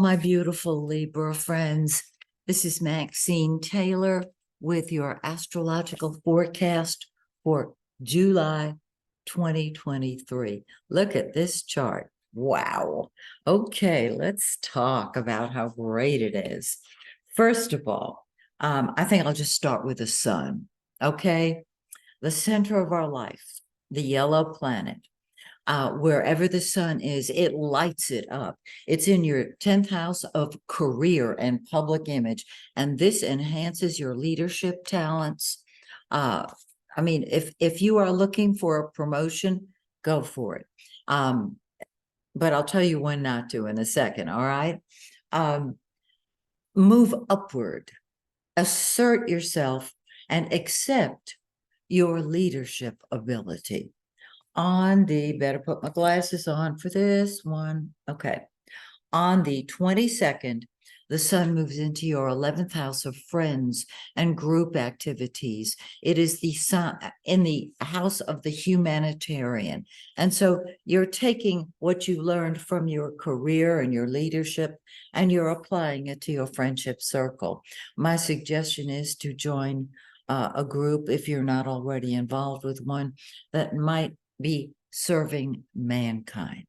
my beautiful Libra friends. This is Maxine Taylor with your astrological forecast for July 2023. Look at this chart. Wow. Okay, let's talk about how great it is. First of all, I think I'll just start with the sun. Okay, the center of our life, the yellow planet. Wherever the sun is, it lights it up. It's in your 10th house of career and public image, and this enhances your leadership talents. I mean, if you are looking for a promotion, go for it. But I'll tell you when not to in a second, all right? Move upward, assert yourself, and accept your leadership ability. Better put my glasses on for this one. Okay. On the 22nd, the sun moves into your 11th house of friends and group activities. It is the sun in the house of the humanitarian. And so you're taking what you learned from your career and your leadership, and you're applying it to your friendship circle. My suggestion is to join a group, if you're not already involved with one, that might be serving mankind.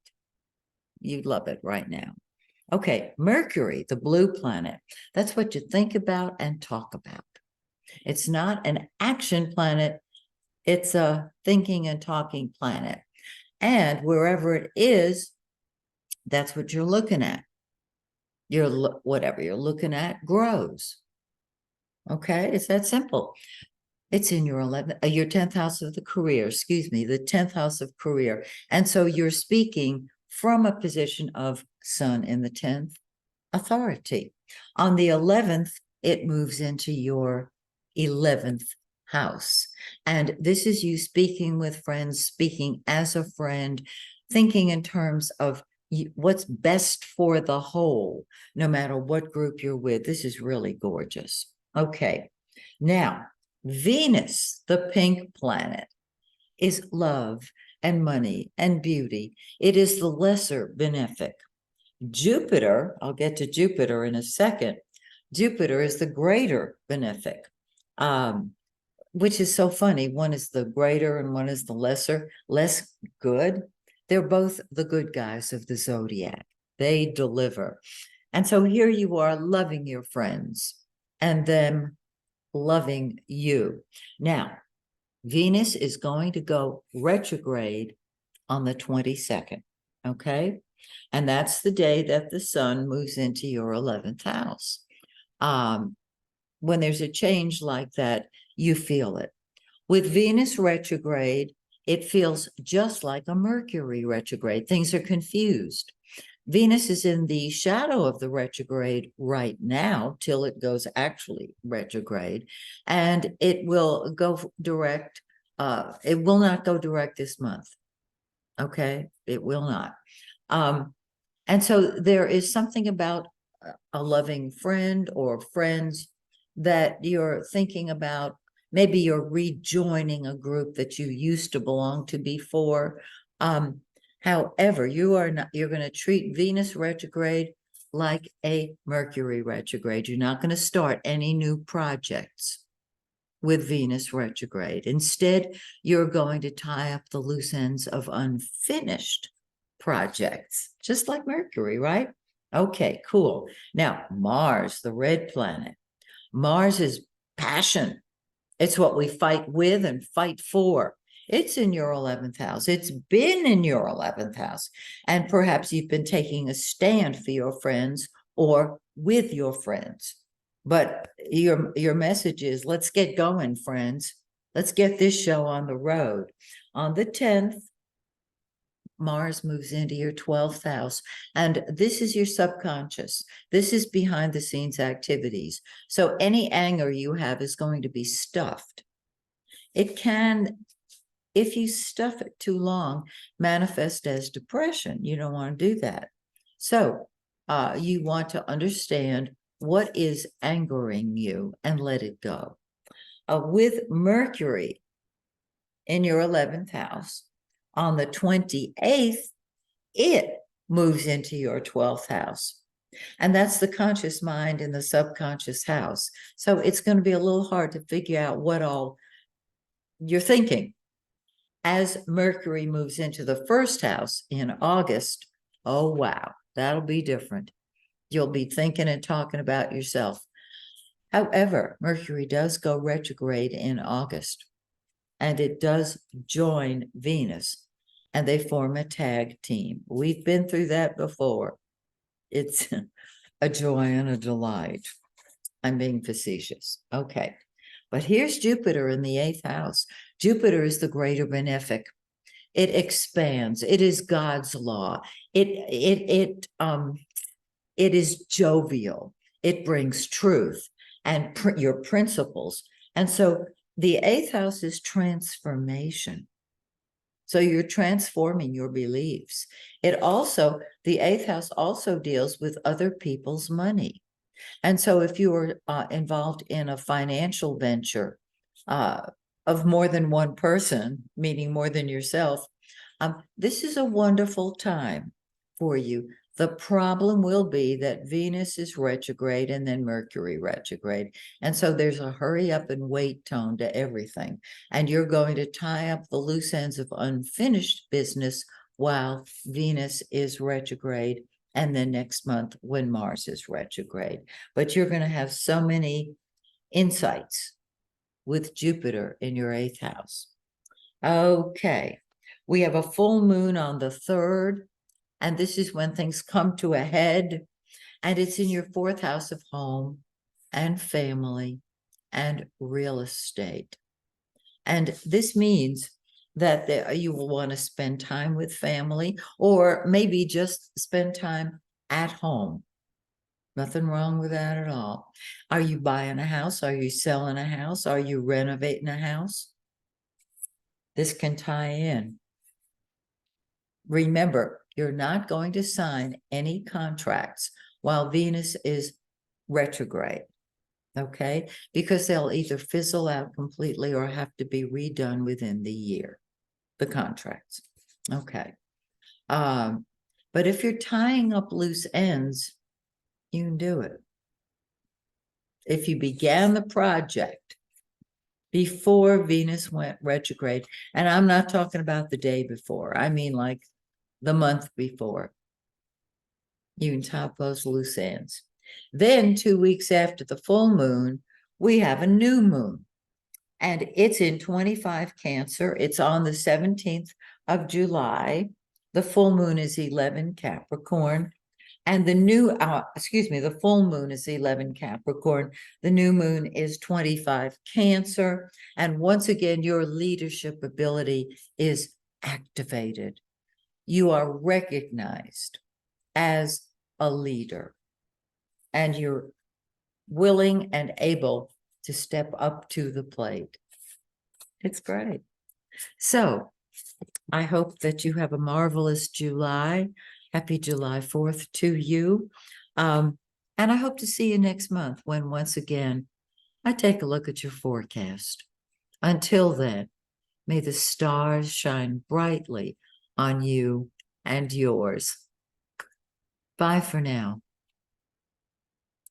You'd love it right now. Okay, Mercury, the blue planet. That's what you think about and talk about. It's not an action planet. It's a thinking and talking planet. And wherever it is, that's what you're looking at. Whatever you're looking at grows. Okay, it's that simple. It's in your 10th house of the career, the 10th house of career. And so you're speaking from a position of sun in the 10th, authority. On the 11th, it moves into your 11th house. And this is you speaking with friends, speaking as a friend, thinking in terms of what's best for the whole, no matter what group you're with. This is really gorgeous. Okay, now, Venus, the pink planet, is love and money and beauty. It is the lesser benefic. Jupiter, I'll get to Jupiter in a second. Jupiter is the greater benefic, which is so funny. One is the greater and one is the lesser, less good. They're both the good guys of the zodiac. They deliver. And so here you are loving your friends and them loving you. Now, Venus is going to go retrograde on the 22nd, okay? And that's the day that the sun moves into your 11th house. When there's a change like that, you feel it. With Venus retrograde, it feels just like a Mercury retrograde. Things are confused. Venus is in the shadow of the retrograde right now till it goes actually retrograde, and it will go direct. It will not go direct this month. Okay, it will not. And so there is something about a loving friend or friends that you're thinking about. Maybe you're rejoining a group that you used to belong to before. However, you're going to treat Venus retrograde like a Mercury retrograde. You're not going to start any new projects with Venus retrograde. Instead, you're going to tie up the loose ends of unfinished projects, just like Mercury, right? Okay, cool. Now, Mars, the red planet. Mars is passion. It's what we fight with and fight for. It's in your 11th house. It's been in your 11th house. And perhaps you've been taking a stand for your friends or with your friends. But your message is, let's get going, friends. Let's get this show on the road. On the 10th, Mars moves into your 12th house. And this is your subconscious. This is behind the scenes activities. So any anger you have is going to be stuffed. It can, if you stuff it too long, manifest as depression. You don't want to do that. So you want to understand what is angering you and let it go. With Mercury in your 11th house, on the 28th, it moves into your 12th house. And that's the conscious mind in the subconscious house. So it's going to be a little hard to figure out what all you're thinking. As Mercury moves into the first house in August, oh, wow, that'll be different. You'll be thinking and talking about yourself. However, Mercury does go retrograde in August, and it does join Venus, and they form a tag team. We've been through that before. It's a joy and a delight. I'm being facetious. Okay. But here's Jupiter in the 8th house. Jupiter is the greater benefic. It expands. It is God's law. It is jovial. It brings truth and your principles. And so the 8th house is transformation. So you're transforming your beliefs. The 8th house also deals with other people's money. And so if you are involved in a financial venture of more than one person, meaning more than yourself, this is a wonderful time for you. The problem will be that Venus is retrograde and then Mercury retrograde. And so there's a hurry up and wait tone to everything. And you're going to tie up the loose ends of unfinished business while Venus is retrograde. And then next month when Mars is retrograde. But you're going to have so many insights with Jupiter in your 8th house. Okay. We have a full moon on the 3rd. And this is when things come to a head, and it's in your 4th house of home and family and real estate. And this means that you will want to spend time with family, or maybe just spend time at home. Nothing wrong with that at all. Are you buying a house? Are you selling a house? Are you renovating a house? This can tie in. Remember, you're not going to sign any contracts while Venus is retrograde, okay? Because they'll either fizzle out completely or have to be redone within the year, the contracts, okay? But if you're tying up loose ends, you can do it. If you began the project before Venus went retrograde, and I'm not talking about the day before, I mean like the month before, you can tie up those loose ends. Then 2 weeks after the full moon, we have a new moon, and it's in 25 Cancer. It's on the 17th of July. The full moon is 11 Capricorn, and the full moon is 11 Capricorn. The new moon is 25 Cancer. And once again, your leadership ability is activated. You are recognized as a leader, and you're willing and able to step up to the plate. It's great. So I hope that you have a marvelous July. Happy July 4th to you. And I hope to see you next month when once again I take a look at your forecast. Until then, may the stars shine brightly on you and yours. Bye for now.